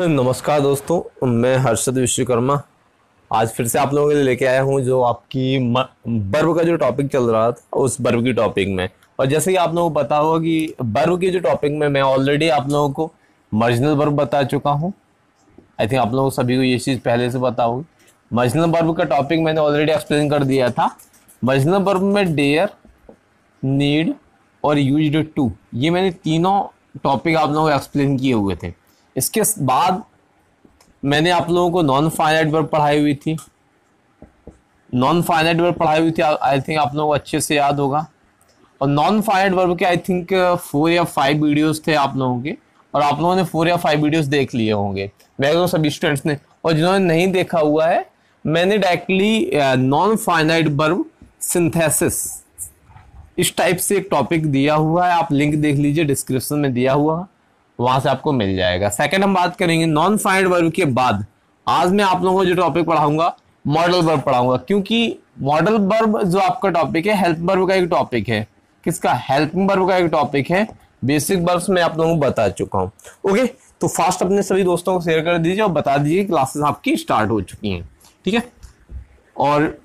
नमस्कार दोस्तों, मैं हर्षद विश्वकर्मा आज फिर से आप लोगों के लिए लेके आया हूँ जो आपकी वर्ब का जो टॉपिक चल रहा था उस वर्ब की टॉपिक में। और जैसे कि आप लोगों को पता होगा कि वर्ब की जो टॉपिक में मैं ऑलरेडी आप लोगों को मार्जिनल वर्ब बता चुका हूँ। आई थिंक आप लोगों सभी को ये चीज़ पहले से पता होगी। मार्जिनल वर्ब का टॉपिक मैंने ऑलरेडी एक्सप्लेन कर दिया था। मार्जिनल वर्ब में डेयर, नीड और यूज्ड टू, ये मैंने तीनों टॉपिक आप लोगों को एक्सप्लेन किए हुए थे। इसके बाद मैंने आप लोगों को नॉन फाइनाइट वर्ब पढ़ाई हुई थी। आई थिंक आप लोगों को अच्छे से याद होगा। और नॉन फाइनाइट वर्ब के आई थिंक 4 या 5 वीडियोस थे आप लोगों के, और आप लोगों ने 4 या 5 वीडियोस देख लिए होंगे मैक्सिमम सभी स्टूडेंट्स ने। और जिन्होंने नहीं देखा हुआ है, मैंने directly non finite verb synthesis इस टाइप से एक टॉपिक दिया हुआ है। आप लिंक देख लीजिए, डिस्क्रिप्शन में दिया हुआ, वहां से आपको मिल जाएगा। सेकंड हम बात करेंगे नॉन फाइनाइट वर्ब के बाद। आज मैं आप लोगों को जो टॉपिक पढ़ाऊंगा मॉडल वर्ब पढ़ाऊंगा, क्योंकि मॉडल वर्ब जो आपका टॉपिक है हेल्प वर्ब का एक टॉपिक है। किसका? हेल्प वर्ब का एक टॉपिक है। बेसिक वर्ब्स मैं आप लोगों को बता चुका हूं। ओके, तो फास्ट अपने सभी दोस्तों को शेयर कर दीजिए और बता दीजिए क्लासेस आपकी स्टार्ट हो चुकी हैं। ठीक है, और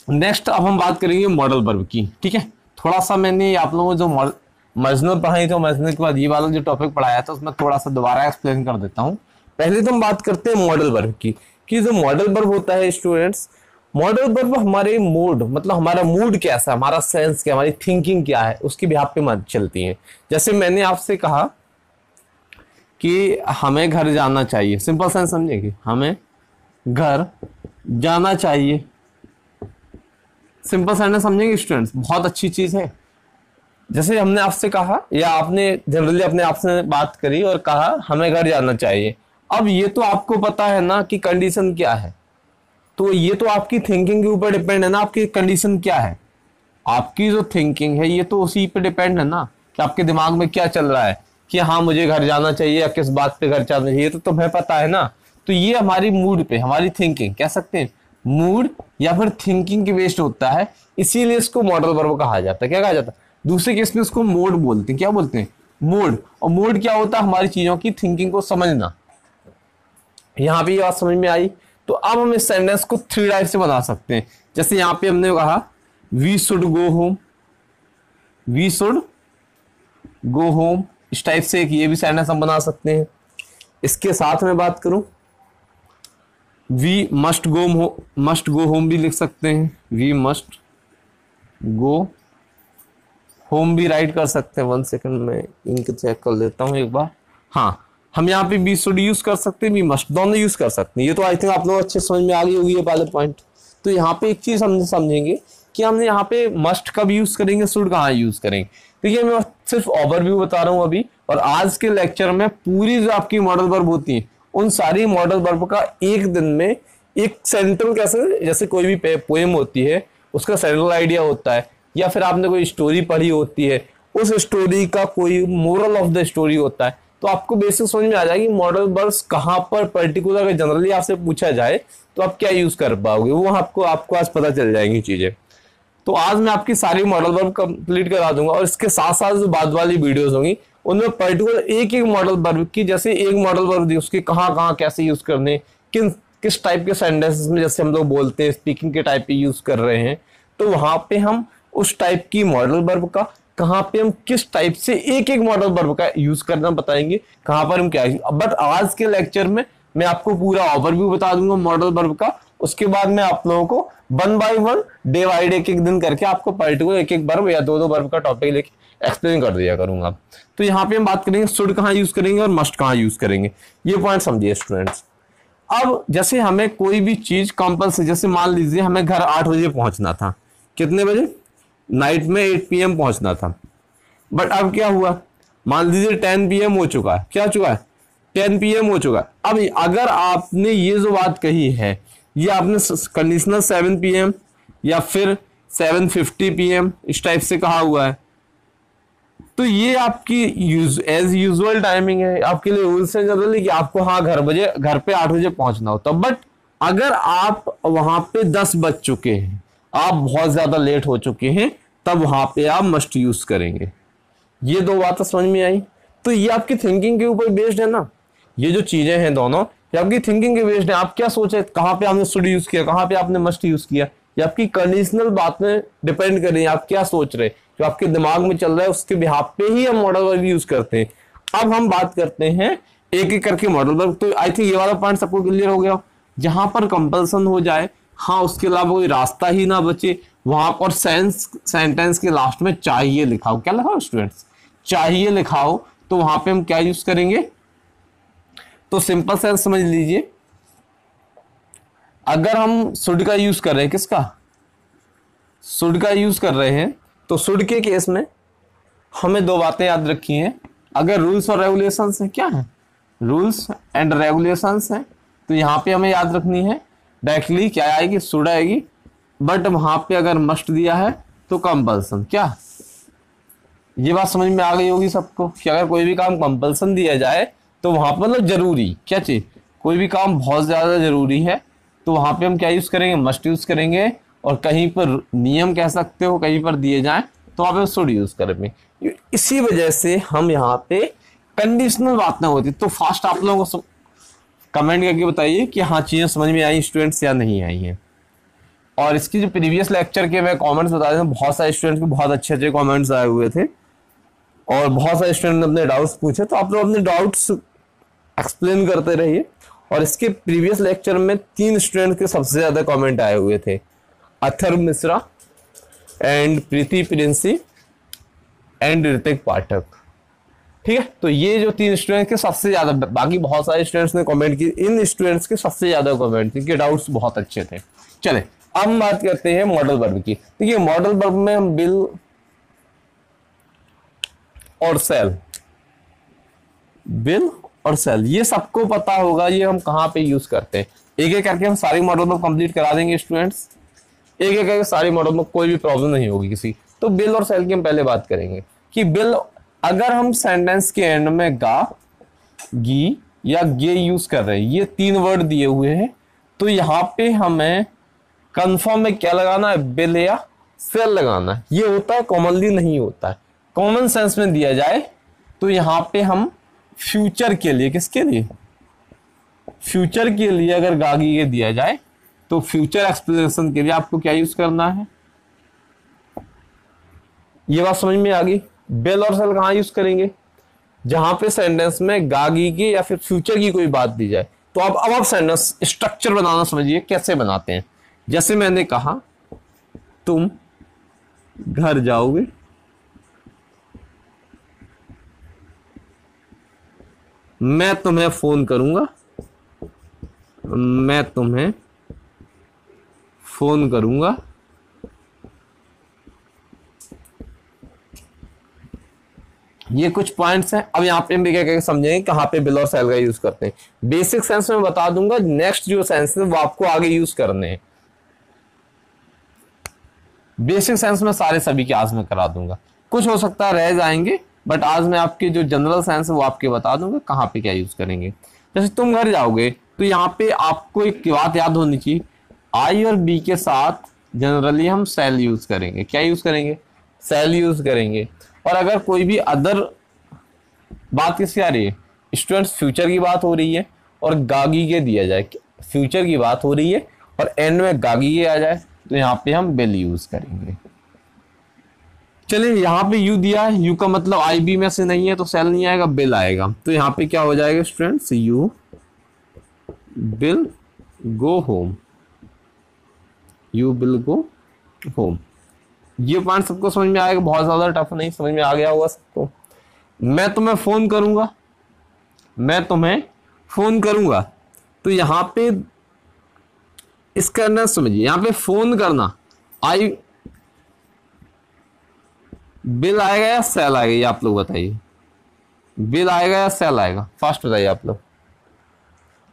नेक्स्ट अब हम बात करेंगे मॉडल वर्ब की। ठीक है, थोड़ा सा मैंने आप लोगों को जो मार्जिनल पढ़ाई तो मार्जिनल के बाद ये वाला जो टॉपिक पढ़ाया था उसमें थोड़ा सा दोबारा एक्सप्लेन कर देता हूँ। पहले तो हम बात करते हैं मॉडल वर्ब की, कि जो मॉडल वर्ब होता है स्टूडेंट्स, मॉडल वर्ब हमारे मूड, मतलब हमारा मूड कैसा है, हमारा सेंस क्या, हमारी थिंकिंग क्या है, उसकी बिहाफ पे चलती है। जैसे मैंने आपसे कहा कि हमें घर जाना चाहिए, सिंपल सेंस समझेंगे, हमें घर जाना चाहिए, सिंपल सेंस समझेंगे स्टूडेंट्स, बहुत अच्छी चीज है। जैसे हमने आपसे कहा या आपने जनरली अपने आप से बात करी और कहा हमें घर जाना चाहिए। अब ये तो आपको पता है ना कि कंडीशन क्या है, तो ये तो आपकी थिंकिंग के ऊपर डिपेंड है ना, आपकी कंडीशन क्या है। आपकी जो थिंकिंग है ये तो उसी पे डिपेंड है ना कि आपके दिमाग में क्या चल रहा है कि हाँ मुझे घर जाना चाहिए या किस बात पे घर जाना चाहिए, तो तुम्हें पता है ना। तो ये हमारी मूड पे, हमारी थिंकिंग कह सकते हैं, मूड या फिर थिंकिंग के बेस्ड होता है, इसीलिए इसको मॉडल वर्ब कहा जाता है। क्या कहा जाता है? दूसरे केस में उसको मोड बोलते हैं। क्या बोलते हैं? मोड। और मोड क्या होता है? हमारी चीजों की थिंकिंग को समझना। यहां पे ये बात समझ में आई। तो अब हम इस सेंटेंस को 3 टाइप से बना सकते हैं। जैसे यहां पे हमने कहा we should go home, we should go home, इस टाइप से ये भी सेंटेंस हम बना सकते हैं। इसके साथ में बात करूं, वी मस्ट गो होम भी लिख सकते हैं, वी मस्ट गो होम भी राइट कर सकते हैं। 1 सेकंड में इंक चेक कर लेता हूं एक बार। हाँ, हम यहाँ पे बी शुड यूज कर सकते हैं, बी मस्ट, दोनों यूज कर सकते हैं। ये तो आई थिंक आप लोग अच्छे समझ में आ गई होगी ये वाले पॉइंट। तो यहाँ पे एक चीज हम समझेंगे कि हमने यहाँ पे मस्ट कब यूज करेंगे, शुड कहाँ यूज करेंगे। देखिए मैं सिर्फ ओवरव्यू बता रहा हूँ अभी, और आज के लेक्चर में पूरी जो आपकी मॉडल वर्ब होती है उन सारी मॉडल वर्ब का एक दिन में एक सेंट्रल, कैसे जैसे कोई भी पोएम होती है उसका सेंट्रल आइडिया होता है, या फिर आपने कोई स्टोरी पढ़ी होती है उस स्टोरी का कोई मोरल ऑफ द स्टोरी होता है, तो आपको बेसिक समझ में आ जाएगी मॉडल वर्ब्स कहाँ पर पर्टिकुलर, अगर जनरली आपसे पूछा जाए तो आप क्या यूज कर पाओगे, वो आपको आज पता चल जाएंगी चीजें। तो आज मैं आपकी सारी मॉडल वर्ब कंप्लीट करा दूंगा, और इसके साथ साथ जो बाद वाली वीडियोस होंगी उनमें पर्टिकुलर एक एक मॉडल वर्ब की, जैसे एक मॉडल वर्ब दी उसके कहाँ कहाँ कैसे यूज करने, किस टाइप के सेंटेंसेस में, जैसे हम लोग बोलते हैं स्पीकिंग के टाइप पे यूज कर रहे हैं, तो वहां पे हम उस टाइप की मॉडल वर्ब का कहां पे हम किस टाइप से एक एक मॉडल वर्ब का यूज करना बताएंगे, कहां पर हम क्या। बट आज के लेक्चर में मैं आपको पूरा ओवरव्यू बता दूंगा मॉडल वर्ब का। उसके बाद मैं आप लोगों को 1 बाय 1 डे बाय डे एक दिन करके आपको पर्टिकुलर एक एक वर्ब या दो वर्ब का टॉपिक लेके एक्सप्लेन कर दिया करूंगा। तो यहाँ पे हम बात करेंगे शुड कहाँ यूज करेंगे और मस्ट कहाँ यूज करेंगे, ये पॉइंट समझिए स्टूडेंट्स। अब जैसे हमें कोई भी चीज कंपल्सरी, जैसे मान लीजिए हमें घर 8 बजे पहुंचना था, कितने बजे? नाइट में 8 PM पहुंचना था। बट अब क्या हुआ, मान लीजिए 10 PM हो चुका है। क्या हो चुका है? 10 PM हो चुका है। अब अगर आपने ये जो बात कही है ये आपने कंडीशनल 7 PM या फिर 7:50 PM इस टाइप से कहा हुआ है, तो ये आपकी एज यूजुअल टाइमिंग है, आपके लिए रूल्स है जनरली कि आपको हाँ घर पे 8 बजे पहुंचना होता। बट अगर आप वहां पे 10 बज चुके हैं, आप बहुत ज्यादा लेट हो चुके हैं, तब वहां पे आप मस्ट यूज करेंगे। ये 2 बातें समझ में आई। तो ये आपकी थिंकिंग के ऊपर बेस्ड है ना ये जो चीजें हैं दोनों, ये आपकी थिंकिंग के बेस्ड है। आप क्या सोचे, कहाँ पे आपने शुड यूज किया, कहाँ पे आपने मस्ट यूज किया, ये आपकी कंडीशनल बात में डिपेंड कर रही है। आप क्या सोच रहे, जो आपके दिमाग में चल रहा है उसके बिहाफ पे ही हम मॉडल वर्ब यूज करते हैं। अब हम बात करते हैं एक एक करके मॉडल वर्ब। तो आई थिंक ये वाला पॉइंट सबको क्लियर हो गया। जहां पर कंपल्सन हो जाए, हाँ, उसके अलावा कोई रास्ता ही ना बचे, वहां पर सेंटेंस के लास्ट में चाहिए लिखाओ। क्या लिखाओ स्टूडेंट्स? चाहिए लिखाओ। तो वहां पे हम क्या यूज करेंगे? तो सिंपल सेंस समझ लीजिए, अगर हम शुड का यूज कर रहे हैं, किसका? शुड का यूज कर रहे हैं, तो शुड के केस में हमें दो बातें याद रखी हैं। अगर रूल्स और रेगुलेशंस हैं, क्या है? रूल्स एंड रेगुलेशंस हैं, तो यहां पे हमें याद रखनी है डायरेक्टली क्या आएगी? शुड आएगी। बट वहां पे अगर मस्ट दिया है तो कंपल्सन। क्या ये बात समझ में आ गई होगी सबको कि अगर कोई भी काम कंपल्सन दिया जाए तो वहां पर मतलब जरूरी क्या चीज, कोई भी काम बहुत ज्यादा जरूरी है तो वहां पे हम क्या यूज करेंगे? मस्ट यूज करेंगे। और कहीं पर नियम कह सकते हो, कहीं पर दिए जाए तो वहां पे शुड यूज करेंगे। इसी वजह से हम यहाँ पे कंडीशनल बात ना होती। तो फास्ट आप लोगों को कमेंट करके बताइए कि हाँ चीजें समझ में आई स्टूडेंट्स या नहीं आई हैं। और इसकी जो प्रीवियस लेक्चर के मैं कमेंट्स बता देता हूँ, बहुत सारे स्टूडेंट्स के बहुत अच्छे अच्छे कमेंट्स आए हुए थे और बहुत सारे स्टूडेंट ने अपने डाउट्स पूछे। तो आप लोग अपने डाउट्स एक्सप्लेन करते रहिए। और इसके प्रीवियस लेक्चर में 3 स्टूडेंट के सबसे ज्यादा कमेंट आए हुए थे, अथर्व मिश्रा एंड प्रीति प्रिंसी एंड ऋतिक पाठक। ठीक है, तो ये जो 3 स्टूडेंट के सबसे ज्यादा, बाकी बहुत सारे स्टूडेंट्स ने कमेंट की, इन स्टूडेंट्स के सबसे ज्यादा कमेंट थे कि डाउट्स बहुत अच्छे थे। चले अब हम बात करते हैं मॉडल वर्ब की। देखिए मॉडल वर्ब में हम बिल और सेल, बिल और सेल ये सबको पता होगा, ये हम कहां पे यूज करते हैं। एक एक करके हम सारी मॉडल वर्ब कंप्लीट करा देंगे स्टूडेंट्स, एक एक करके सारी मॉडल में, कोई भी प्रॉब्लम नहीं होगी किसी। तो बिल और सेल की हम पहले बात करेंगे कि बिल, अगर हम सेंटेंस के एंड में गा, गी या गे यूज कर रहे हैं, ये 3 वर्ड दिए हुए हैं, तो यहाँ पे हमें कंफर्म में क्या लगाना है? बिल या सेल लगाना है। ये होता है कॉमनली नहीं होता है। कॉमन सेंस में दिया जाए तो यहाँ पे हम फ्यूचर के लिए, किसके लिए? फ्यूचर के लिए अगर गागी ये दिया जाए तो फ्यूचर एक्सप्लेनेशन के लिए आपको क्या यूज करना है? ये बात समझ में आ गई। बिल और सेल कहां यूज करेंगे? जहां पे सेंटेंस में गागी की या फिर फ्यूचर की कोई बात दी जाए। तो अब आप सेंटेंस स्ट्रक्चर बनाना समझिए कैसे बनाते हैं। जैसे मैंने कहा तुम घर जाओगे, मैं तुम्हें फोन करूंगा, मैं तुम्हें फोन करूंगा, ये कुछ पॉइंट्स हैं। अब यहाँ पे हम क्या समझेंगे कहाँ पे बिल और सेल का यूज करते हैं। बेसिक सेंस में बता दूंगा, नेक्स्ट जो सेंस है वो आपको आगे यूज करने हैं। बेसिक सेंस में सारे सभी के आज में करा दूंगा, कुछ हो सकता है रह जाएंगे, बट आज मैं आपके जो जनरल सेंस है वो आपके बता दूंगा कहाँ पे क्या यूज करेंगे। जैसे तुम घर जाओगे तो यहाँ पे आपको एक बात याद होनी चाहिए, आई और बी के साथ जनरली हम सेल यूज करेंगे। क्या यूज करेंगे? सेल यूज करेंगे। और अगर कोई भी अदर बात किसकी आ रही है स्टूडेंट्स, फ्यूचर की बात हो रही है और गागी के दिया जाए, फ्यूचर की बात हो रही है और एंड में गागी के आ जाए, तो यहाँ पे हम बिल यूज करेंगे। चलिए यहाँ पे यू दिया है, यू का मतलब आई बी में से नहीं है तो सेल नहीं आएगा, बिल आएगा। तो यहाँ पे क्या हो जाएगा students? You bill go home, you bill go home. ये पॉइंट सबको समझ में आएगा, बहुत ज्यादा टफ नहीं, समझ में आ गया होगा सबको। मैं तुम्हें फोन करूंगा, मैं तुम्हें फोन करूंगा, तो यहां पे इसका ना समझिए, यहां पे फोन करना आई बिल आएगा या सेल आएगा, ये आप लोग बताइए। बिल आएगा या सेल आएगा? फास्ट बताइए आप लोग।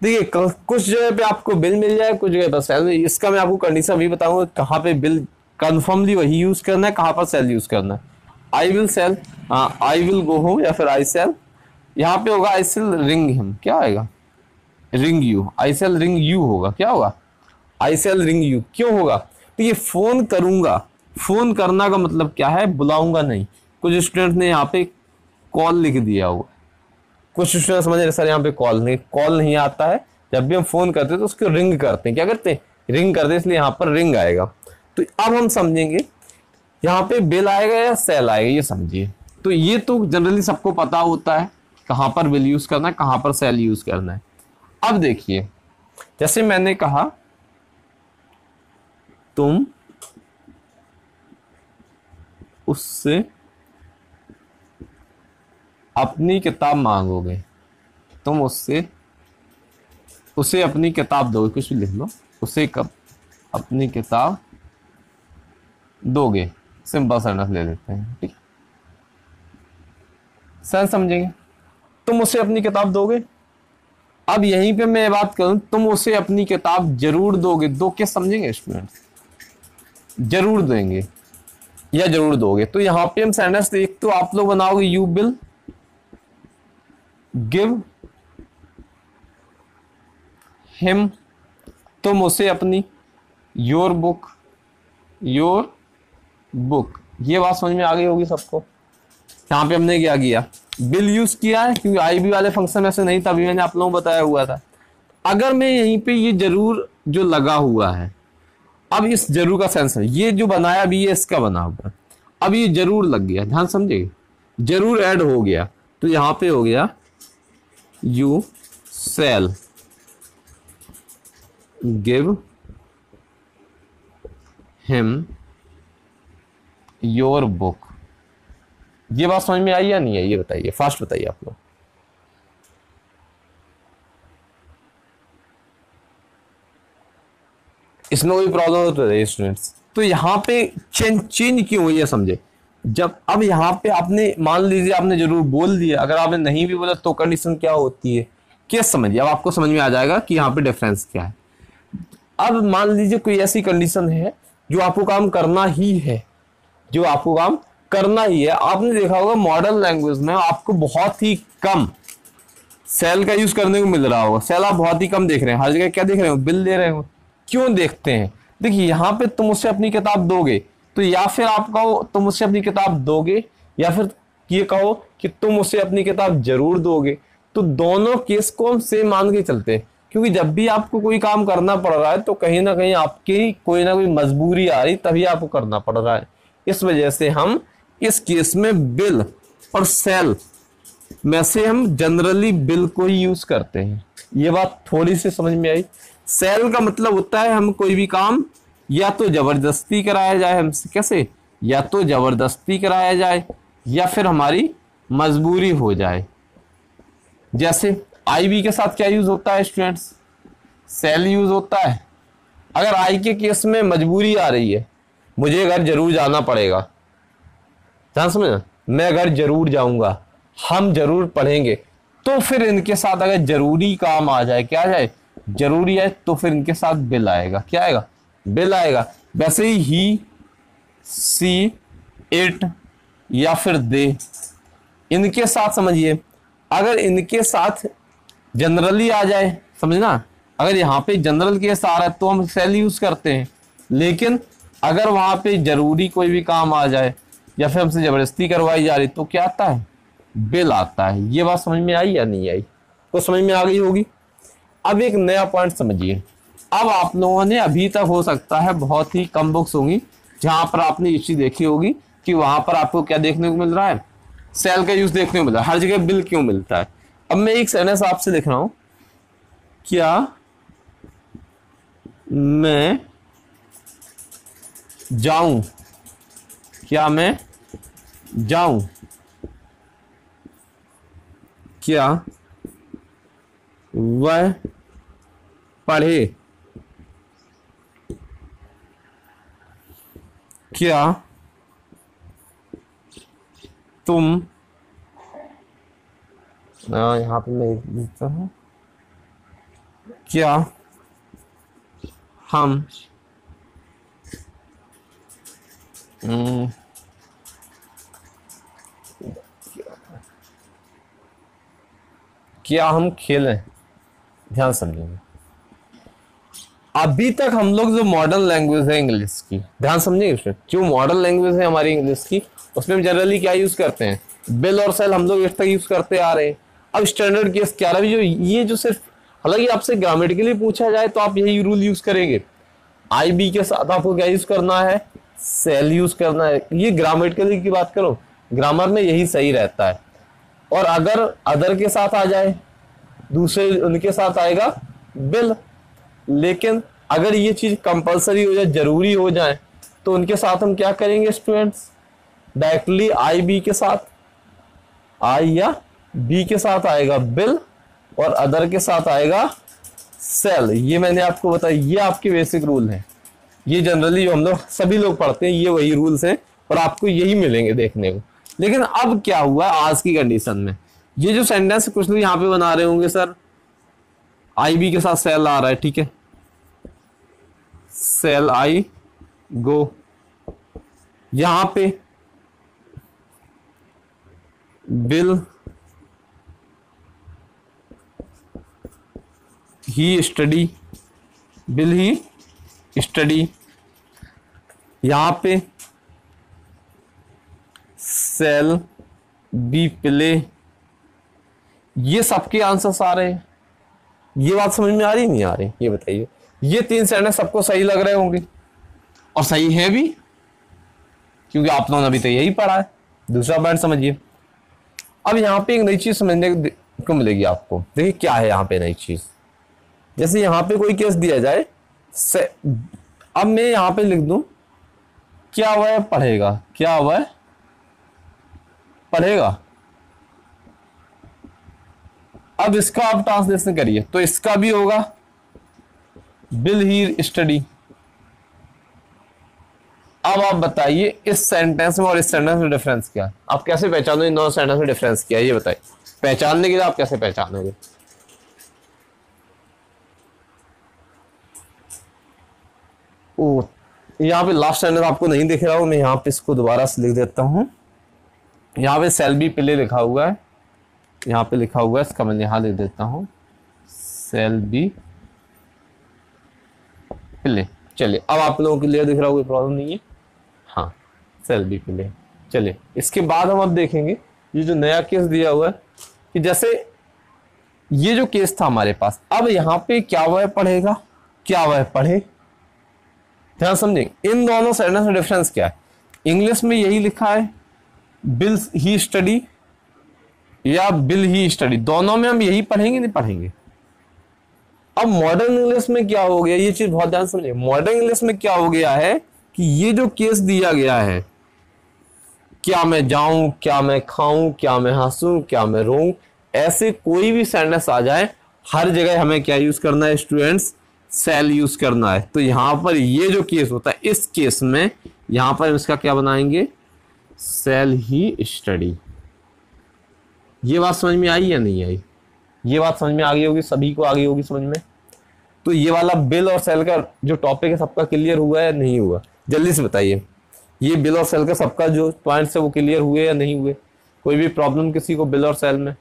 देखिए कुछ जगह पे आपको बिल मिल जाए, कुछ जगह पर सेल। इसका मैं आपको कंडीशन भी बताऊंगा कहाँ पे बिल कन्फर्मली वही यूज करना है, कहां पर सेल यूज करना है। I will shall, I will go home या फिर आई सेल। यहाँ पे होगा आई सेल रिंग हिम, क्या आएगा? Ring you, I shall ring you होगा, क्या होगा? I shall ring you. क्यों होगा? तो ये फोन करूंगा, फोन करना का मतलब क्या है? बुलाऊंगा नहीं। कुछ स्टूडेंट ने यहाँ पे कॉल लिख दिया होगा, कुछ स्टूडेंट समझ रहे सर यहाँ पे कॉल नहीं आता है, जब भी हम फोन करते हैं तो उसको रिंग करते हैं, क्या करते हैं, रिंग करते हैं, इसलिए यहाँ पर रिंग आएगा। तो अब हम समझेंगे यहाँ पे बिल आएगा या सेल आएगा, ये समझिए। तो ये तो जनरली सबको पता होता है कहाँ पर बिल यूज करना है, कहाँ पर सेल यूज करना है। अब देखिए जैसे मैंने कहा तुम उससे अपनी किताब मांगोगे, तुम उसे अपनी किताब दोगे, कुछ भी लिख लो, उसे कब अपनी किताब दोगे, सिंपल सेंटेंस ले लेते हैं, ठीक। सेंस समझेंगे, तुम उसे अपनी किताब दोगे। अब यहीं पे मैं बात करूं, तुम उसे अपनी किताब जरूर दोगे, दो के समझेंगे स्टूडेंट, जरूर देंगे या जरूर दोगे। तो यहां पे हम सेंटेंस एक तो आप लोग बनाओगे, यू विल गिव हिम, तुम उसे अपनी, योर बुक, ये बात समझ में आ गई होगी सबको। यहां पे हमने क्या किया, बिल यूज किया है, क्योंकि आई बी वाले फंक्शन में से नहीं था, अभी मैंने आप लोगों को बताया हुआ था। अगर मैं यहीं पे ये जरूर जो लगा हुआ है, अब इस जरूर का सेंस है, ये जो बनाया अभी ये इसका बना हुआ है, अब ये जरूर लग गया, ध्यान समझिए, जरूर ऐड हो गया, तो यहां पे हो गया you shall give him your book. ये बात समझ में आई या नहीं आई, ये बताइए, फास्ट बताइए आप लोग। इसमें कोई प्रॉब्लम हो तो रही स्टूडेंट्स। तो यहाँ पे चेंज क्यों हुई है समझे, जब अब यहाँ पे आपने मान लीजिए आपने जरूर बोल दिया, अगर आपने नहीं भी बोला तो कंडीशन क्या होती है, केस समझिए, अब आपको समझ में आ जाएगा कि यहाँ पे डिफरेंस क्या है। अब मान लीजिए कोई ऐसी कंडीशन है जो आपको काम करना ही है, जो आपको काम करना ही है। आपने देखा होगा मॉडर्न लैंग्वेज में आपको बहुत ही कम सेल का यूज करने को मिल रहा होगा, सेल आप बहुत ही कम देख रहे हैं, हर जगह क्या देख रहे हो, बिल दे रहे हो। क्यों देखते हैं, देखिए यहाँ पे तुम उससे अपनी किताब दोगे, तो या फिर आप कहो तुम उससे अपनी किताब दोगे, या फिर ये कहो कि तुम उसे अपनी किताब जरूर दोगे। तो दोनों केस को हम सेम मान के चलते हैं, क्योंकि जब भी आपको कोई काम करना पड़ रहा है तो कहीं ना कहीं आपकी कोई ना कोई मजबूरी आ रही, तभी आपको करना पड़ रहा है। इस वजह से हम इस केस में बिल और सेल में से हम जनरली बिल को ही यूज करते हैं। ये बात थोड़ी सी समझ में आई। सेल का मतलब होता है हम कोई भी काम या तो जबरदस्ती कराया जाए हमसे, कैसे, या तो जबरदस्ती कराया जाए या फिर हमारी मजबूरी हो जाए। जैसे आई बी के साथ क्या यूज होता है स्टूडेंट्स, सेल यूज होता है। अगर आई के केस में मजबूरी आ रही है, मुझे घर जरूर जाना पड़ेगा, ध्यान समझना, मैं घर जरूर जाऊंगा, हम जरूर पढ़ेंगे, तो फिर इनके साथ अगर जरूरी काम आ जाए, क्या आ जाए, जरूरी है, तो फिर इनके साथ बिल आएगा, क्या आएगा, बिल आएगा। वैसे ही सी, इट या फिर दे, इनके साथ समझिए, अगर इनके साथ जनरली आ जाए, समझना, अगर यहाँ पे जनरल केस आ रहा है तो हम सेल यूज करते हैं, लेकिन अगर वहां पे जरूरी कोई भी काम आ जाए या फिर हमसे जबरदस्ती करवाई जा रही तो क्या आता है, बिल आता है। ये बात समझ में आई या नहीं आई, तो समझ में आ गई होगी। अब एक नया पॉइंट समझिए। अब आप लोगों ने अभी तक हो सकता है बहुत ही कम बुक्स होंगी जहां पर आपने ये चीज देखी होगी कि वहां पर आपको क्या देखने को मिल रहा है, सेल का यूज देखने को मिल रहा है, हर जगह बिल क्यों मिलता है। अब मैं एक सेंटेंस आपसे लिख रहा हूं, क्या मैं जाऊं, क्या मैं जाऊं, क्या वह पढ़े, क्या तुम, यहां पे मैं लिखता हूं, क्या हम क्या हम खेलें। ध्यान समझेंगे, अभी तक हम लोग जो मॉडर्न लैंग्वेज है इंग्लिश की, ध्यान समझेंगे उसमें, जो मॉडर्न लैंग्वेज है हमारी इंग्लिश की, उसमें हम जनरली क्या यूज करते हैं, बिल और सेल हम लोग इस तक यूज करते आ रहे हैं। अब स्टैंडर्ड केस क्या रहा, जो ये जो सिर्फ, हालांकि आपसे ग्रामेटिकली पूछा जाए तो आप यही रूल यूज करेंगे, आई बी के साथ आपको क्या यूज करना है, सेल यूज करना है। ये ग्रामेटिकली की बात करो, ग्रामर में यही सही रहता है। और अगर अदर के साथ आ जाए, दूसरे उनके साथ आएगा बिल। लेकिन अगर ये चीज कंपलसरी हो जाए, जरूरी हो जाए, तो उनके साथ हम क्या करेंगे स्टूडेंट्स, डायरेक्टली आई बी के साथ, आई या बी के साथ आएगा बिल और अदर के साथ आएगा सेल। ये मैंने आपको बताया, ये आपके बेसिक रूल हैं। ये जनरली जो हम लोग सभी लोग पढ़ते हैं, ये वही रूल्स हैं और आपको यही मिलेंगे देखने को। लेकिन अब क्या हुआ आज की कंडीशन में, ये जो सेंटेंस कुछ लोग यहाँ पे बना रहे होंगे, सर आई बी के साथ सेल आ रहा है, ठीक है, सेल आई गो, यहां पे बिल ही स्टडी, बिल ही स्टडी, यहां पे सेल बी प्ले। ये सबके आंसर्स आ रहे हैं। ये बात समझ में आ रही नहीं आ रही, ये बताइए। ये 3 सेंटेंस सबको सही लग रहे होंगे और सही है भी, क्योंकि आप लोगों ने अभी तो यही पढ़ा है। दूसरा पॉइंट समझिए। अब यहां पे एक नई चीज समझने को मिलेगी आपको। देखिए क्या है यहां पे नई चीज। जैसे यहां पे कोई केस दिया जाए, अब मैं यहां पे लिख दूं, क्या वह पढ़ेगा, क्या वह पढ़ेगा। अब इसका आप ट्रांसलेशन करिए तो इसका भी होगा विल ही स्टडी। अब आप बताइए इस सेंटेंस में और इस सेंटेंस में डिफरेंस क्या है। आप कैसे पहचानोगे इन दोनों सेंटेंस में डिफरेंस क्या है, ये बताइए। पहचानने के लिए आप कैसे पहचानोगे। ओ, यहाँ पे लास्ट सेंटेंस आपको नहीं दिख रहा हो, मैं यहाँ पे इसको दोबारा से लिख देता हूं। यहाँ पे सेल बी प्ले लिखा हुआ है, यहाँ पे लिखा हुआ है, इसका मैं यहाँ लिख देता हूं, सेल बी प्ले। चलिए अब आप लोगों के लिए दिख रहा हो, कोई प्रॉब्लम नहीं है। हाँ, सेल बी प्ले। चलिए इसके बाद हम अब देखेंगे ये जो नया केस दिया हुआ है, कि जैसे ये जो केस था हमारे पास, अब यहाँ पे क्या वह पढ़ेगा, क्या वह पढ़े। ध्यान समझेंगे इन दोनों सेंटेंस में डिफरेंस क्या है। इंग्लिश में यही लिखा है बिल ही स्टडी या बिल ही स्टडी, दोनों में हम यही पढ़ेंगे नहीं पढ़ेंगे। अब मॉडर्न इंग्लिश में क्या हो गया, ये चीज बहुत ध्यान समझिए। मॉडर्न इंग्लिश में क्या हो गया है कि ये जो केस दिया गया है, क्या मैं जाऊं, क्या मैं खाऊं, क्या मैं हंसूं, क्या मैं रोऊं, ऐसे कोई भी सेंटेंस आ जाए, हर जगह हमें क्या यूज करना है स्टूडेंट्स, सेल यूज करना है। तो यहां पर ये जो केस होता है, इस केस में यहां पर इसका क्या बनाएंगे, सेल ही स्टडी। ये बात समझ में आई या नहीं आई। ये बात समझ में आ गई होगी, सभी को आ गई होगी समझ में। तो ये वाला बिल और सेल का जो टॉपिक है सबका क्लियर हुआ है नहीं हुआ, जल्दी से बताइए। ये बिल और सेल का सबका जो पॉइंट्स है वो क्लियर हुए या नहीं हुए। कोई भी प्रॉब्लम किसी को बिल और सेल में।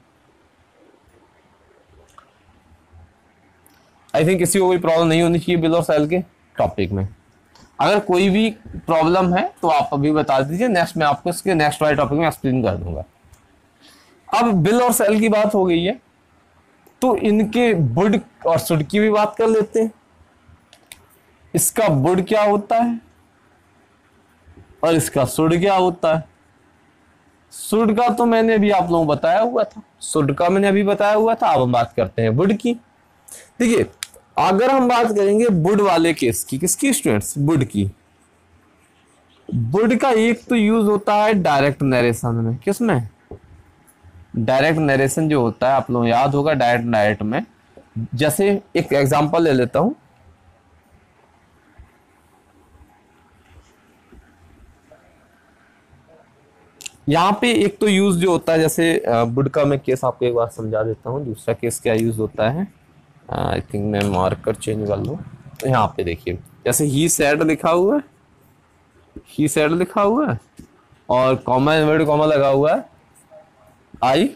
आई थिंक किसी को कोई प्रॉब्लम नहीं होनी चाहिए बिल और सेल के टॉपिक में। अगर कोई भी प्रॉब्लम है तो आप अभी बता दीजिए, नेक्स्ट मैं आपको इसके नेक्स्ट वाले टॉपिक में एक्सप्लेन कर दूंगा। अब बिल और सेल की बात हो गई है, तो इनके वुड और शुड की भी बात कर लेते हैं। इसका वुड क्या होता है और इसका शुड क्या होता है। शुड का तो मैंने अभी आप लोगों को बताया हुआ था, शुड का मैंने अभी बताया हुआ था। अब हम बात करते हैं वुड की। देखिए अगर हम बात करेंगे वुड वाले केस की, किसकी स्टूडेंट्स, वुड की। वुड का एक तो यूज होता है डायरेक्ट नरेशन में। किसमें, डायरेक्ट नरेशन जो होता है, आप लोगों को याद होगा डायरेक्ट में। जैसे एक एग्जांपल ले लेता हूं, यहां पे एक तो यूज जो होता है, जैसे वुड का मैं केस आपको एक बार समझा देता हूं। दूसरा केस क्या यूज होता है, आई थिंक मैं मार्कर चेंज कर लूं। तो यहाँ पे देखिए जैसे ही सेड लिखा हुआ है, ही सेड लिखा हुआ है और कॉमा इन्वर्टेड कॉमा लगा हुआ है, आई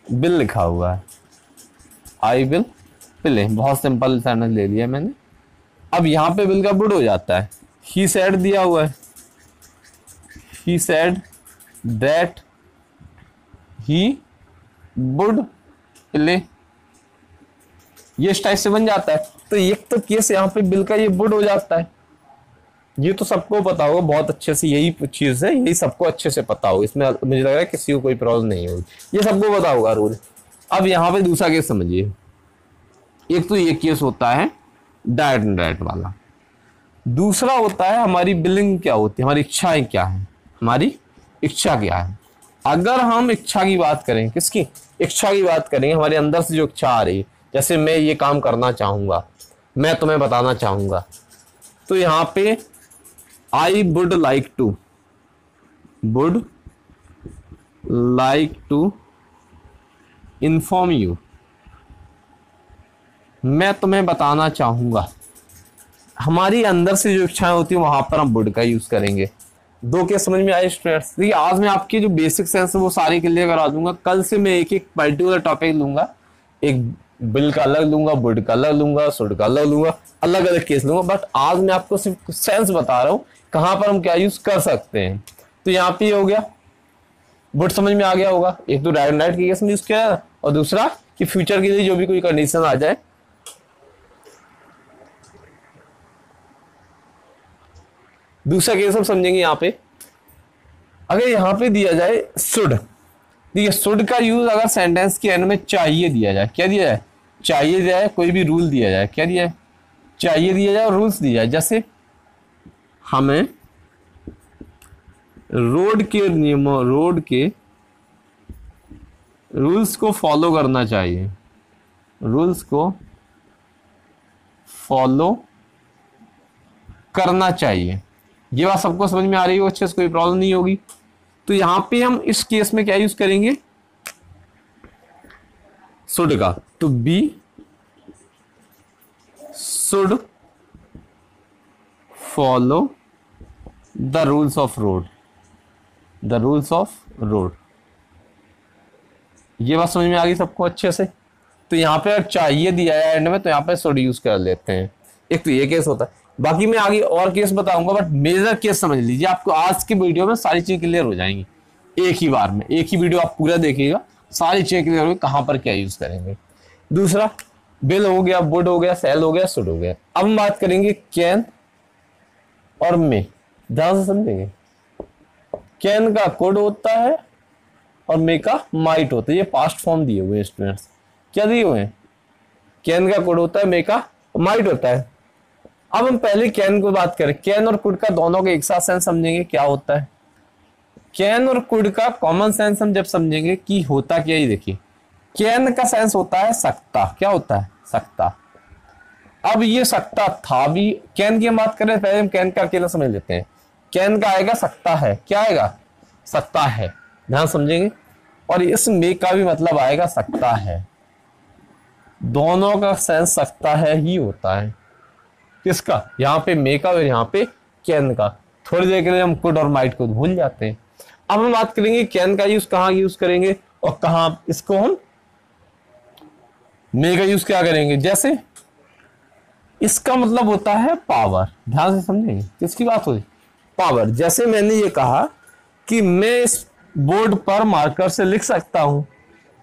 बिल लिखा हुआ है, आई बिल प्ले। बहुत सिंपल सेंटेंस ले लिया मैंने। अब यहां पे बिल का वुड हो जाता है, ही सेड दिया हुआ है, he said that he would play, ये इस टाइप से बन जाता है। तो एक तो केस यहाँ पे बिल का ये वुड हो जाता है, ये तो सबको पता होगा बहुत अच्छे से, यही चीज है, यही सबको अच्छे से पता होगा, इसमें मुझे लग रहा है किसी को कोई प्रॉब्लम नहीं होगी, ये सबको पता होगा रूल। अब यहाँ पे दूसरा केस समझिए, एक तो ये केस होता है डायरेक्ट इनडायरेक्ट वाला, दूसरा होता है हमारी बिलिंग क्या होती है, हमारी इच्छाएं क्या है, हमारी इच्छा क्या है। अगर हम इच्छा की बात करें, किसकी इच्छा की बात करेंगे, हमारे अंदर से जो इच्छा आ रही है, जैसे मैं ये काम करना चाहूंगा, मैं तुम्हें बताना चाहूंगा, तो यहाँ पे I would like to inform you, मैं तुम्हें बताना चाहूंगा। हमारी अंदर से जो इच्छाएं होती है वहां पर हम वुड का यूज करेंगे। दो केस समझ में आए स्टूडेंट्स? देखिए आज मैं आपकी जो बेसिक सेंस है वो सारी क्लियर करा दूंगा, कल से मैं एक एक पर्टिकुलर टॉपिक लूंगा, एक बिल का अलग लूंगा, वुड का अलग लूंगा, शुड का अलग लूंगा, अलग अलग केस लूंगा, बट आज मैं आपको सिर्फ सेंस बता रहा हूँ कहां पर हम क्या यूज कर सकते हैं। तो यहाँ पे हो गया वुड, समझ में आ गया होगा, एक तो डायरेक्ट नाइट के केस में यूज किया और दूसरा कि फ्यूचर के लिए जो भी कोई कंडीशन आ जाए। दूसरा केस हम समझेंगे यहाँ पे, अगर यहाँ पे दिया जाए शुड, देखिए शुड का यूज अगर सेंटेंस के एंड में चाहिए दिया जाए, क्या दिया जाए, चाहिए दिया जाए, कोई भी रूल दिया जाए, क्या दिया है, चाहिए दिया जाए और रूल्स दिया जाए। जैसे हमें रोड के नियमों, रोड के रूल्स को फॉलो करना चाहिए, रूल्स को फॉलो करना चाहिए, ये बात सबको समझ में आ रही हो अच्छे से, कोई प्रॉब्लम नहीं होगी। तो यहां पे हम इस केस में क्या यूज करेंगे, शुड का, to be should follow the rules of road, the rules of road, ये बात समझ में आ गई सबको अच्छे से। तो यहाँ पे अगर चाहिए दिया है एंड में तो यहाँ पे शुड यूज कर लेते हैं, एक तो ये केस होता है। बाकी मैं आगे और केस बताऊंगा, बट मेजर केस समझ लीजिए, आपको आज की वीडियो में सारी चीजें क्लियर हो जाएंगी, एक ही बार में, एक ही वीडियो आप पूरा देखिएगा, सारी चीजें क्लियर होगी कहां पर क्या यूज करेंगे। दूसरा बिल हो गया, वुड हो गया, सेल हो गया, शुड हो गया। अब हम बात करेंगे कैन और मे, ध्यान से समझेंगे। कैन का कुड होता है और मे का माइट होता है, ये पास्ट फॉर्म दिए हुए हैं स्टूडेंट्स, क्या दिए हुए हैं, कैन का कुड होता है, मे का माइट होता है। अब हम पहले कैन को बात करें, कैन और कुड का दोनों के एक साथ सेंस समझेंगे क्या होता है। कैन और कुड का कॉमन सेंस हम जब समझेंगे कि होता क्या, ही देखिए कैन का सेंस होता है सकता, क्या होता है, सकता। अब ये सकता था भी, कैन की हम बात करें पहले हम कैन का अकेला समझ लेते हैं, कैन का आएगा सकता है, क्या आएगा, सकता है, ध्यान समझेंगे। और इस मे का भी मतलब आएगा सकता है, दोनों का सेंस सकता है ही होता है। किसका, यहाँ पे मे का और यहाँ पे कैन का। थोड़ी देर के लिए हम कुड और माइट को भूल जाते हैं। अब हम बात करेंगे कैन का यूज कहाँ यूज करेंगे और कहाँ इसको हम मे का यूज क्या करेंगे। जैसे इसका मतलब होता है पावर, ध्यान से समझेंगे किसकी बात हो रही, पावर। जैसे मैंने ये कहा कि मैं इस बोर्ड पर मार्कर से लिख सकता हूं,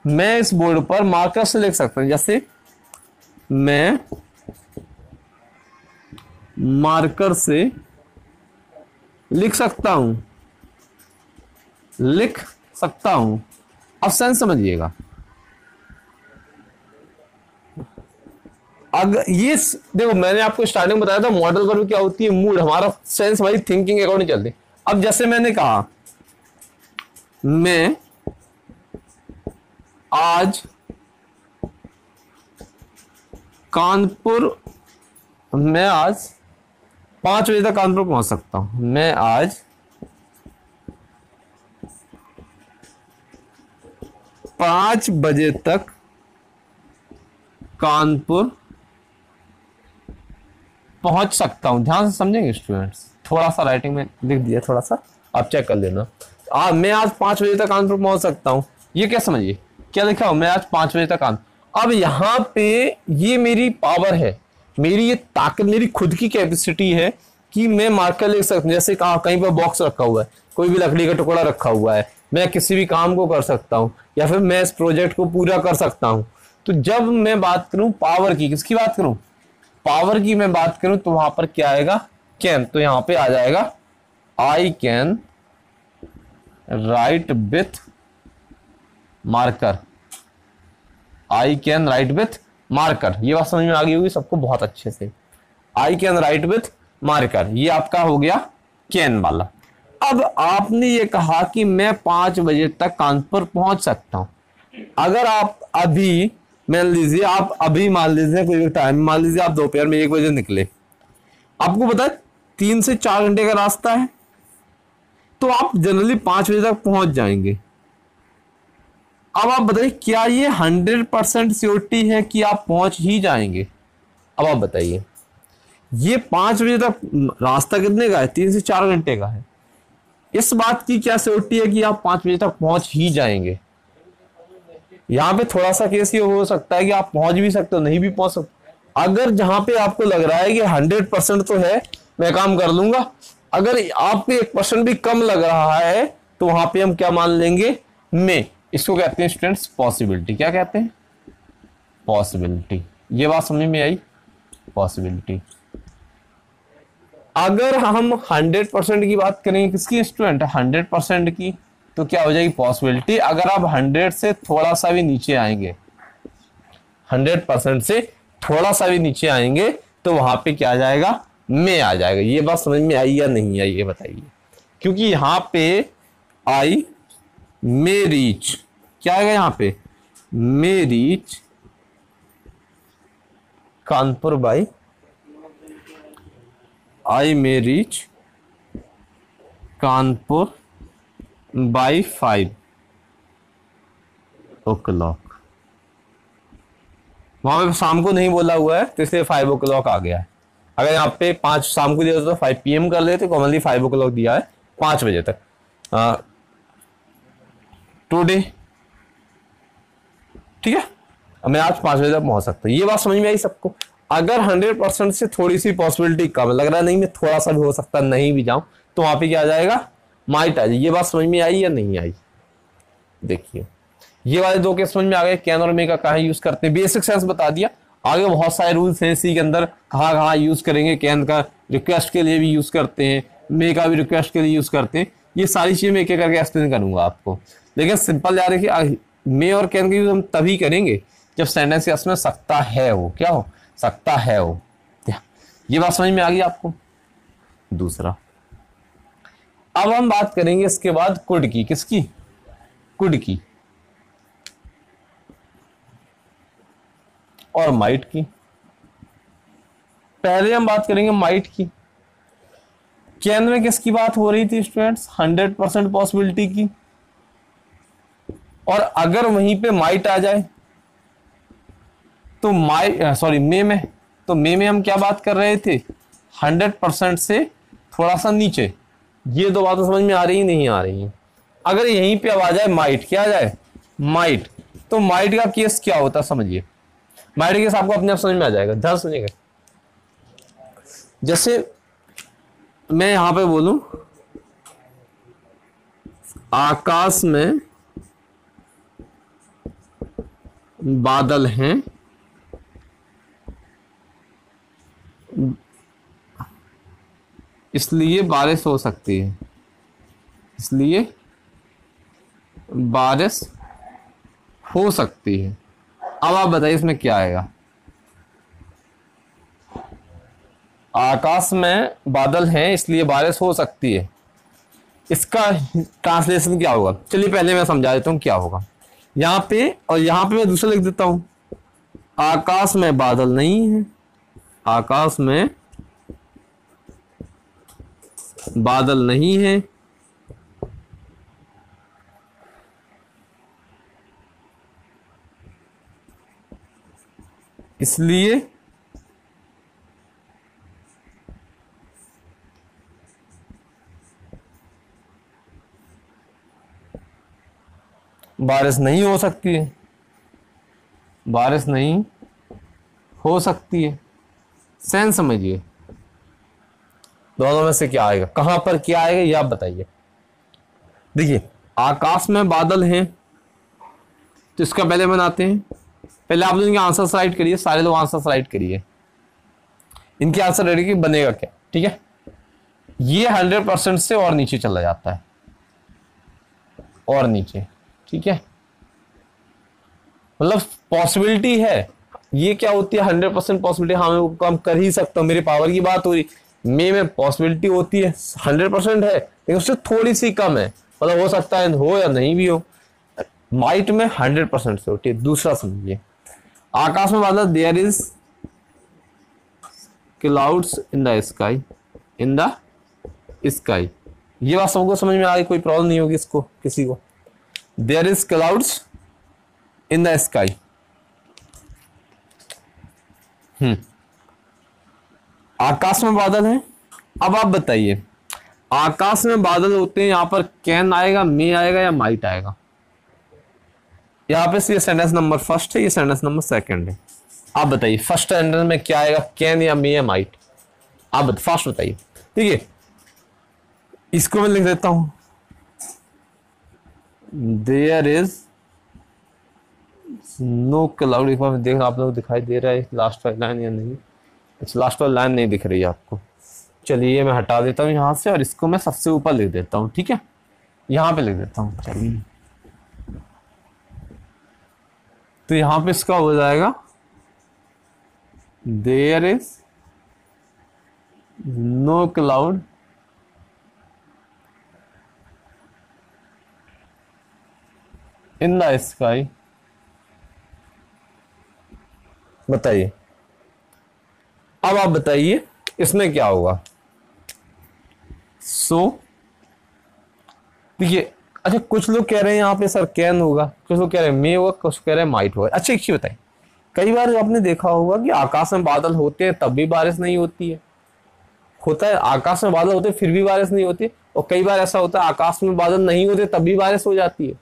मैं इस बोर्ड पर मार्कर से लिख सकता हूं, जैसे मैं मार्कर से लिख सकता हूं, लिख सकता हूं। अब सेंस समझिएगा, अगर ये देखो मैंने आपको स्टार्टिंग में बताया था मॉडल वर्ब क्या होती है, मूड, हमारा सेंस हमारी थिंकिंग अकॉर्डिंग चलती। अब जैसे मैंने कहा मैं आज कानपुर, मैं आज 5 बजे तक कानपुर पहुंच सकता हूं, मैं आज 5 बजे तक कानपुर पहुंच सकता हूं। ध्यान से समझेंगे स्टूडेंट्स, थोड़ा सा राइटिंग में लिख दिया, थोड़ा सा आप चेक कर लेना। मैं आज 5 बजे तक कानपुर पहुंच सकता हूं, ये क्या समझिए, क्या लिखा हो, मैं आज 5 बजे तक कानपुर। अब यहां पे ये मेरी पावर है, मेरी ये ताकत, मेरी खुद की कैपेसिटी है कि मैं मार्कर लिख सकता हूं। जैसे कहीं पर बॉक्स रखा हुआ है, कोई भी लकड़ी का टुकड़ा रखा हुआ है, मैं किसी भी काम को कर सकता हूँ, या फिर मैं इस प्रोजेक्ट को पूरा कर सकता हूँ। तो जब मैं बात करूं पावर की, किसकी बात करूं, पावर की मैं बात करूं, तो वहां पर क्या आएगा, कैन। तो यहां पे आ जाएगा I can write with marker, I can write with marker. ये बात समझ में आ गई होगी सबको बहुत अच्छे से। I can write with marker, ये आपका हो गया कैन वाला। अब आपने ये कहा कि मैं 5 बजे तक कानपुर पहुंच सकता हूं। अगर आप अभी मान लीजिए, आप अभी मान लीजिए कोई टाइम, मान लीजिए आप दोपहर में 1 बजे निकले, आपको पता है 3 से 4 घंटे का रास्ता है, तो आप जनरली 5 बजे तक पहुंच जाएंगे। अब आप बताइए क्या ये 100% श्योरिटी है कि आप पहुंच ही जाएंगे? अब आप बताइए, ये 5 बजे तक रास्ता कितने का है, 3 से 4 घंटे का है, इस बात की क्या श्योरिटी है कि आप 5 बजे तक पहुंच ही जाएंगे? यहां पे थोड़ा सा केस ये हो सकता है कि आप पहुंच भी सकते हो, नहीं भी पहुंच सकते। अगर जहां पे आपको लग रहा है कि 100% तो है, मैं काम कर लूंगा, अगर आपको 1% भी कम लग रहा है, तो वहां पे हम क्या मान लेंगे, में। इसको कहते हैं स्टूडेंट्स पॉसिबिलिटी। क्या कहते हैं, पॉसिबिलिटी। ये बात समझ में आई, पॉसिबिलिटी। अगर हम 100% की बात करेंगे, किसकी स्टूडेंट, 100% की, तो क्या हो जाएगी, पॉसिबिलिटी। अगर आप 100 से थोड़ा सा भी नीचे आएंगे, 100% से थोड़ा सा भी नीचे आएंगे, तो वहां पे क्या आ जाएगा, में आ जाएगा। ये बात समझ में आई या नहीं आई, ये बताइए। क्योंकि यहां पे आई मे रीच, क्या आएगा यहां पे, may reach Kanpur by, I may reach Kanpur by 5 o'clock। वहां पे शाम को नहीं बोला हुआ है, तो इसलिए 5 o'clock आ गया है। अगर यहाँ पे 5 शाम को दिया तो 5 PM कर लेते, कॉमनली 5 o'clock दिया है, 5 बजे तक। टुडे, ठीक है, मैं आज 5 बजे तक पहुंच सकता हूँ। ये बात समझ में आई सबको? अगर 100% से थोड़ी सी पॉसिबिलिटी कम लग रहा है, नहीं मैं थोड़ा सा भी हो सकता नहीं भी जाऊं, तो वहां पे क्या आ जाएगा, माइट आ जाए। ये बात समझ में आई या नहीं आई? देखिए, ये वाले 2 केस समझ में आ गए, कैन और मे का कहाँ यूज करते हैं, बेसिक सेंस बता दिया। आगे बहुत सारे रूल्स हैं इसी के अंदर, कहाँ कहाँ यूज करेंगे। कैन का रिक्वेस्ट के लिए भी यूज करते हैं, मे का भी रिक्वेस्ट के लिए यूज करते हैं। ये सारी चीजें मैं एक एक करके एक्सप्लेन करूंगा आपको, लेकिन सिंपल याद रखिए, मे और कैन का यूज हम तभी करेंगे जब सेंटेंस के में सकता है वो, क्या हो सकता है वो। ये बात समझ में आ गई आपको? दूसरा, अब हम बात करेंगे इसके बाद कुड की, किसकी, कुड की और माइट की। पहले हम बात करेंगे माइट की। कैन में किसकी बात हो रही थी स्टूडेंट्स, 100% पॉसिबिलिटी की। और अगर वहीं पे माइट आ जाए तो मे में, तो मे में हम क्या बात कर रहे थे, 100% से थोड़ा सा नीचे। ये 2 बातें समझ में आ रही नहीं आ रही हैं? अगर यहीं पे अब आ जाए माइट, क्या आ जाए, माइट, तो माइट का केस क्या होता समझिए। माइट केस आपको अपने आप समझ में आ जाएगा, ध्यान सुनिएगा। जैसे मैं यहां पे बोलूं, आकाश में बादल हैं, इसलिए बारिश हो सकती है, इसलिए बारिश हो सकती है। अब आप बताइए इसमें क्या आएगा, आकाश में बादल हैं इसलिए बारिश हो सकती है, इसका ट्रांसलेशन क्या होगा? चलिए पहले मैं समझा देता हूं क्या होगा यहां पे, और यहां पे मैं दूसरा लिख देता हूं, आकाश में बादल नहीं है, आकाश में बादल नहीं है, इसलिए बारिश नहीं हो सकती है, बारिश नहीं हो सकती है। सेंस समझिए, दोनों में से क्या आएगा, कहां पर क्या आएगा, ये आप बताइए। देखिए आकाश में बादल हैं, तो इसका पहले बनाते हैं। पहले आप लोग इनके आंसर राइट करिए, सारे लोग आंसर राइट करिए, इनके आंसर रेडी कि बनेगा क्या। ठीक है, ये 100% से और नीचे चला जाता है, और नीचे। ठीक है, मतलब पॉसिबिलिटी है, ये क्या होती है 100% पॉसिबिलिटी, हाँ मैं वो काम कर ही सकता हूँ, मेरी पावर की बात हो रही। में पॉसिबिलिटी होती है 100% है, लेकिन उससे थोड़ी सी कम है, मतलब हो सकता है हो या नहीं भी हो। माइट में 100% से होती है। दूसरा समझिए, आकाश में बादल, there is clouds in the sky, in the sky. ये बात सबको समझ में आ गई, कोई प्रॉब्लम नहीं होगी इसको किसी को। There is clouds in the sky. आकाश में बादल है। अब आप बताइए, आकाश में बादल होते हैं, यहां पर कैन आएगा, मे आएगा या माइट आएगा? यहाँ पे ये सेंटेंस नंबर फर्स्ट है, ये सेंटेंस नंबर सेकंड है। आप बताइए फर्स्ट सेंटेंस में क्या आएगा, कैन या मे या माइट? आप फास्ट बताइए। ठीक है, इसको मैं लिख देता हूं, देयर इज नो क्लाउड। एक बार मैं देख, आप लोग दिखाई दे रहा है लास्ट वाली लाइन या नहीं? अच्छा, लास्ट वाली लाइन नहीं दिख रही है आपको। चलिए मैं हटा देता हूँ यहाँ से, और इसको मैं सबसे ऊपर लिख देता हूँ। ठीक है, यहाँ पे लिख देता हूँ। चलिए, तो यहाँ पे इसका हो जाएगा there is no cloud in the sky. बताइए, अब आप बताइए इसमें क्या होगा। देखिए, अच्छा कुछ लोग कह रहे हैं यहाँ पे सर कैन होगा, कुछ लोग कह रहे हैं मे होगा, कुछ कह रहे हैं माइट होगा। अच्छा एक चीज बताइए, कई बार आपने देखा होगा कि आकाश में बादल होते हैं तब भी बारिश नहीं होती है। होता है आकाश में बादल होते फिर भी बारिश नहीं होती, और कई बार ऐसा होता है आकाश में बादल नहीं होते तब भी बारिश हो जाती है।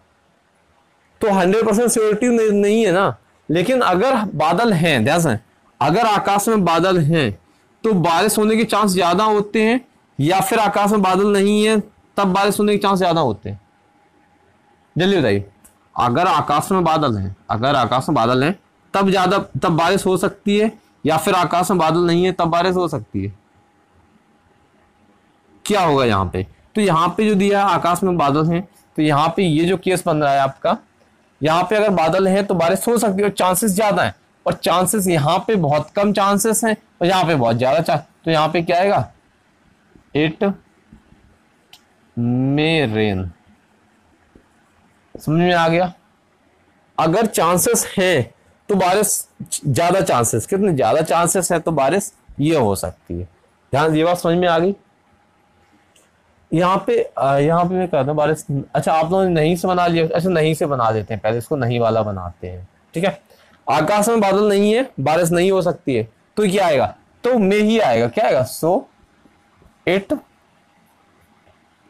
तो 100% सिक्योरिटी नहीं है ना। लेकिन अगर बादल हैं, ध्यान से, अगर आकाश में बादल हैं तो बारिश होने के चांस ज्यादा होते हैं, या फिर आकाश में बादल नहीं है तब बारिश होने के चांस ज्यादा होते हैं? जल्दी बताइए। अगर आकाश में बादल हैं, अगर आकाश में बादल हैं तब बारिश हो सकती है, या फिर आकाश में बादल नहीं है तब बारिश हो सकती है? क्या होगा यहाँ पे? तो यहाँ पे जो दिया है आकाश में बादल हैं, तो यहाँ पे ये जो केस बन रहा है आपका, यहाँ पे अगर बादल है तो बारिश हो सकती है और चांसेस ज्यादा है, और चांसेस यहाँ पे बहुत कम चांसेस हैं और यहाँ पे बहुत ज्यादा चांस। तो यहाँ पे क्या आएगा, इट मे रेन। समझ में आ गया? अगर चांसेस हैं तो बारिश ज्यादा चांसेस, कितने ज्यादा चांसेस है तो बारिश ये हो सकती है। ध्यान, ये बात समझ में आ गई? यहाँ पे मैं कहता हूँ बारिश। अच्छा आप लोगों ने नहीं से बना लिया, अच्छा नहीं से बना देते हैं, पहले इसको नहीं वाला बनाते हैं। ठीक है, आकाश में बादल नहीं है, बारिश नहीं हो सकती है, तो क्या आएगा, तो मे ही आएगा। क्या आएगा, so it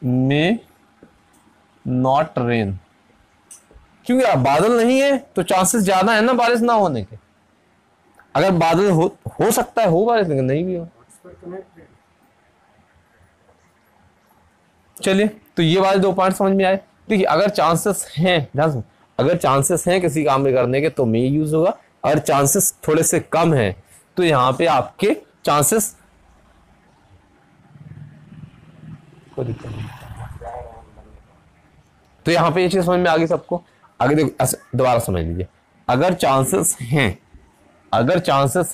may not rain. क्योंकि बादल नहीं है तो चांसेस ज्यादा है ना बारिश ना होने के। अगर बादल हो सकता है हो बारिश, लेकिन नहीं भी हो। चलिए, तो ये वाले 2 पॉइंट समझ में आए। देखिए, अगर चांसेस हैं, ध्यान से, अगर चांसेस हैं किसी काम में करने के तो मे यूज होगा। अगर चांसेस थोड़े से कम हैं तो यहाँ पे आपके चांसेस को दिक्कत नहीं। तो यहाँ पे ये चीज समझ में आ गई सबको? आगे देखो, दोबारा समझ लीजिए। अगर चांसेस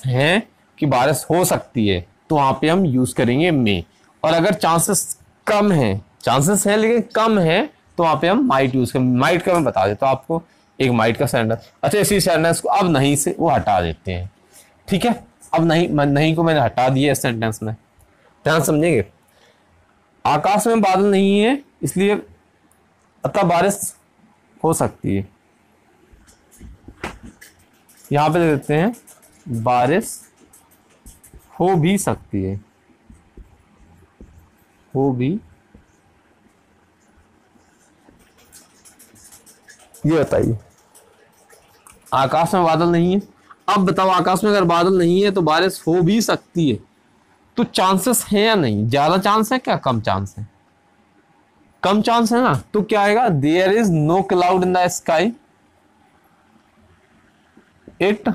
हैं कि बारिश हो सकती है तो वहां पे हम यूज करेंगे मे। और अगर चांसेस कम है, चांसेस हैं लेकिन कम है, तो वहां पे हम माइट यूज करेंगे। माइट का मैं बता देता हूं आपको, एक माइट का सेंटेंस। अच्छा, इसी सेंटेंस को अब नहीं से वो हटा देते हैं। ठीक है, अब नहीं को मैंने हटा दिया इस सेंटेंस में। ध्यान समझेंगे, आकाश में बादल नहीं है इसलिए अतः बारिश हो सकती है। यहां पे देते हैं बारिश हो भी सकती है, हो भी। ये बताइए, आकाश में बादल नहीं है। अब बताओ, आकाश में अगर बादल नहीं है तो बारिश हो भी सकती है, तो चांसेस है या नहीं? ज्यादा चांस है क्या कम चांस है? कम चांस है ना, तो क्या आएगा, there is no cloud in the sky, it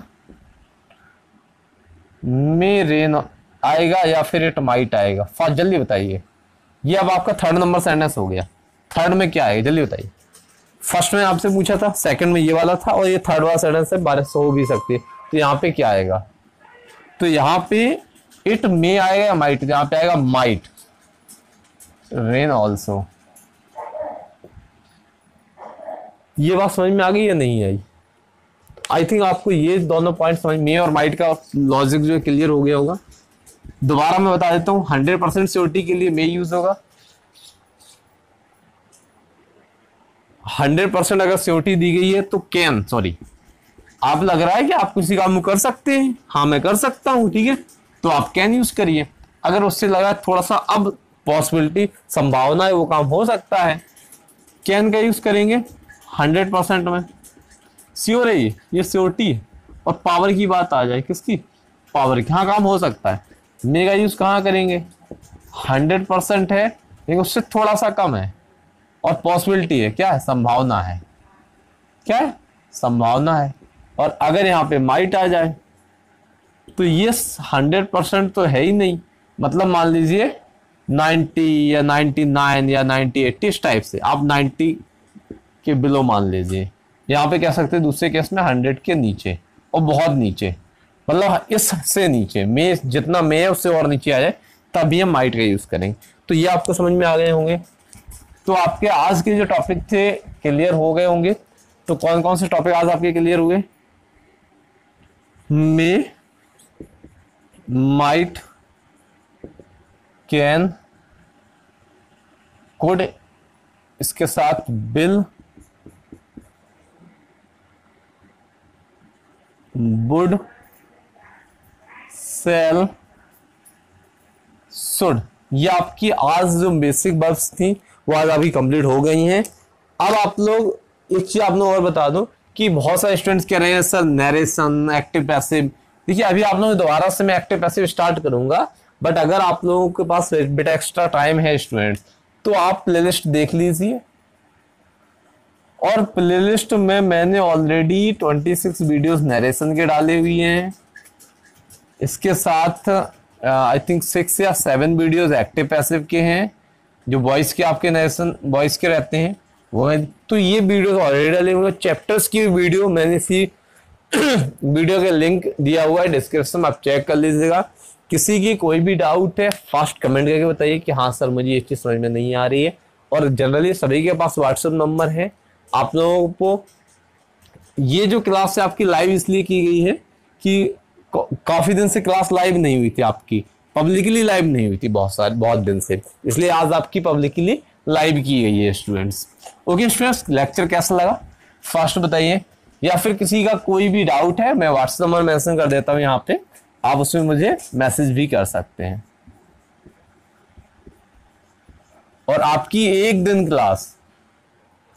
may rain आएगा या फिर इट माइट आएगा। फास्ट जल्दी बताइए। ये अब आपका थर्ड नंबर सेंटेंस हो गया। थर्ड में क्या आएगा जल्दी बताइए। फर्स्ट में आपसे पूछा था, सेकंड में ये वाला था, और ये थर्ड वाला सेंटेंस है, बारिश हो भी सकती है। तो यहाँ पे क्या आएगा, तो यहाँ पे इट मे आएगा या माइट, यहाँ पे आएगा माइट रेन ऑल्सो। ये बात समझ में आ गई या नहीं आई? आई थिंक आपको ये दोनों पॉइंट समझ, मे और माइट का लॉजिक जो क्लियर हो गया होगा। दोबारा मैं बता देता हूं, 100% श्योरिटी के लिए मे यूज होगा। 100% अगर श्योरिटी दी गई है तो कैन, सॉरी, आप लग रहा है कि आप किसी काम कर सकते हैं, हाँ मैं कर सकता हूं, ठीक है, तो आप कैन यूज करिए। अगर उससे लगा थोड़ा सा अब पॉसिबिलिटी, संभावना है वो काम हो सकता है, कैन का यूज करेंगे। 100% में श्योर है, ये श्योरिटी है। और पावर की बात आ जाए, किसकी, पावर की, हाँ काम हो सकता है, मे का यूज कहाँ करेंगे, 100% है लेकिन उससे थोड़ा सा कम है, और पॉसिबिलिटी है, क्या है, संभावना है, क्या है, संभावना है। और अगर यहाँ पे माइट आ जाए तो ये 100% तो है ही नहीं, मतलब मान लीजिए 90 या 99 या 98 इस टाइप से, आप 90 के बिलो मान लीजिए। यहाँ पे कह सकते हैं दूसरे केस में 100 के नीचे और बहुत नीचे, मतलब इससे नीचे, मे जितना मे है उससे और नीचे आ जाए, तभी हम माइट का यूज करेंगे। तो ये आपको समझ में आ गए होंगे। तो आपके आज के जो टॉपिक थे क्लियर हो गए होंगे। तो कौन कौन से टॉपिक आज आपके क्लियर हुए? मे, माइट, कैन, कुड, इसके साथ बिल, वुड, सेल, शुड, ये आपकी आज जो बेसिक वर्ब्स थी वो आज आपकी कंप्लीट हो गई हैं। अब आप लोग एक चीज आप लोग और बता दो कि बहुत सारे स्टूडेंट्स कह रहे हैं सर नरेशन, एक्टिव पैसिव। देखिए अभी आप लोग दोबारा से मैं एक्टिव पैसिव स्टार्ट करूंगा, बट अगर आप लोगों के पास बेटा एक्स्ट्रा टाइम है स्टूडेंट्स, तो आप प्लेलिस्ट देख लीजिए। और प्लेलिस्ट में मैंने ऑलरेडी 26 वीडियोस नरेशन के डाले हुए हैं, इसके साथ आई थिंक 6 या 7 वीडियोस एक्टिव पैसिव के हैं, जो वॉइस के आपके नरेशन वॉइस के रहते हैं वो है। तो ये वीडियोस ऑलरेडी डाले हुए हैं। चैप्टर्स की वीडियो मैंने इसी वीडियो के लिंक दिया हुआ है डिस्क्रिप्शन में, आप चेक कर लीजिएगा। किसी की कोई भी डाउट है फास्ट कमेंट करके बताइए कि हाँ सर मुझे ये चीज़ समझ में नहीं आ रही है। और जनरली सभी के पास व्हाट्सएप नंबर है। आप लोगों को ये जो क्लास है आपकी लाइव इसलिए की गई है कि काफी दिन से क्लास लाइव नहीं हुई थी, आपकी पब्लिकली लाइव नहीं हुई थी बहुत दिन से, इसलिए आज आपकी पब्लिकली लाइव की गई है स्टूडेंट्स। ओके स्टूडेंट्स, लेक्चर कैसा लगा फास्ट बताइए। या फिर किसी का कोई भी डाउट है, मैं व्हाट्सएप नंबर मेंशन कर देता हूं यहाँ पे, आप उसमें मुझे मैसेज भी कर सकते हैं। और आपकी एक दिन क्लास,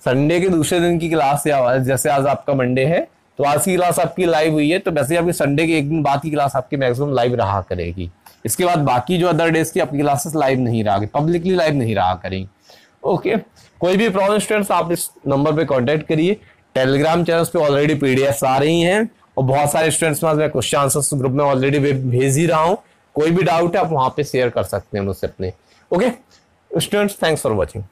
संडे के दूसरे दिन की क्लास, या जैसे आज आपका मंडे है तो आज की क्लास आपकी लाइव हुई है, तो वैसे आपकी संडे के एक दिन बाद की क्लास आपकी मैक्सिमम लाइव रहा करेगी। इसके बाद बाकी जो अदर डेज की आपकी क्लासेस लाइव नहीं रहा, पब्लिकली लाइव नहीं रहा करेंगी। ओके, कोई भी प्रॉब्लम स्टूडेंट्स आप इस नंबर पे कांटेक्ट करिए। टेलीग्राम चैनल्स पे ऑलरेडी पीडीएफ आ रही हैं, और बहुत सारे स्टूडेंट्स में मैं क्वेश्चन आंसर्स ग्रुप में ऑलरेडी भेज ही रहा हूँ। कोई भी डाउट है आप वहां पे शेयर कर सकते हैं मुझसे अपने। Okay students, thanks for watching.